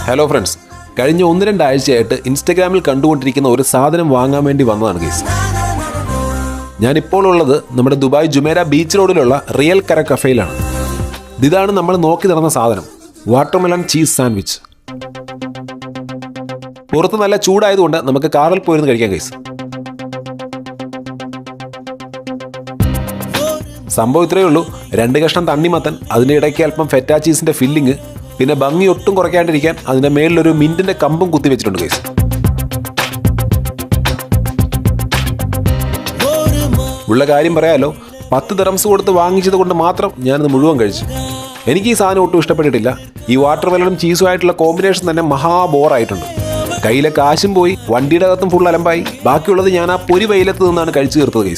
Hello friends, കഴിഞ്ഞ 1-2 ആഴ്ചയായിട്ട് ഇൻസ്റ്റഗ്രാമിൽ കണ്ടുകൊണ്ടിരിക്കുന്ന ഒരു സാധനം വാങ്ങാൻ വേണ്ടി വന്നതാണ് കേസ്. ഞാനിപ്പോൾ ഉള്ളത് നമ്മുടെ ദുബായ് ജുമേര ബീച്ച് റോഡിലുള്ള റിയൽ കര കഫേയിലാണ്. ഇതാണ് നമ്മൾ നോക്കി നടന്ന സാധനം, വാട്ടർമെലൺ ചീസ് സാൻഡ്വിച്ച്. പുറത്ത് നല്ല ചൂടായതുകൊണ്ട് നമുക്ക് കാറിൽ പോയിരുന്ന് കഴിക്കാം കേസ്. സംഭവം ഇത്രയേ ഉള്ളൂ, 2 കഷ്ണം തണ്ണിമത്തൻ, അതിൻ്റെ ഇടയ്ക്ക് അല്പം ഫെറ്റാ ചീസിൻ്റെ ഫില്ലിങ്, പിന്നെ ഭംഗി ഒട്ടും കുറയ്ക്കാണ്ടിരിക്കാൻ അതിൻ്റെ മേലിലൊരു മിൻറ്റിൻ്റെ കമ്പും കുത്തി വെച്ചിട്ടുണ്ട് കേസ്. ഉള്ള കാര്യം പറയാലോ, 10 ദിറംസ് കൊടുത്ത് വാങ്ങിച്ചത് കൊണ്ട് മാത്രം ഞാനത് മുഴുവൻ കഴിച്ചു. എനിക്ക് ഈ സാധനം ഒട്ടും ഇഷ്ടപ്പെട്ടിട്ടില്ല. ഈ വാട്ടർമെലണും ചീസുമായിട്ടുള്ള കോമ്പിനേഷൻ തന്നെ മഹാ ബോറായിട്ടുണ്ട്. കയ്യിലെ കാശും പോയി, വണ്ടിയുടെ അകത്തും ഫുൾ അലമ്പായി. ബാക്കിയുള്ളത് ഞാൻ ആ പൊരി വെയിലത്ത് നിന്നാണ് കഴിച്ചു തീർത്തത് കേസ്.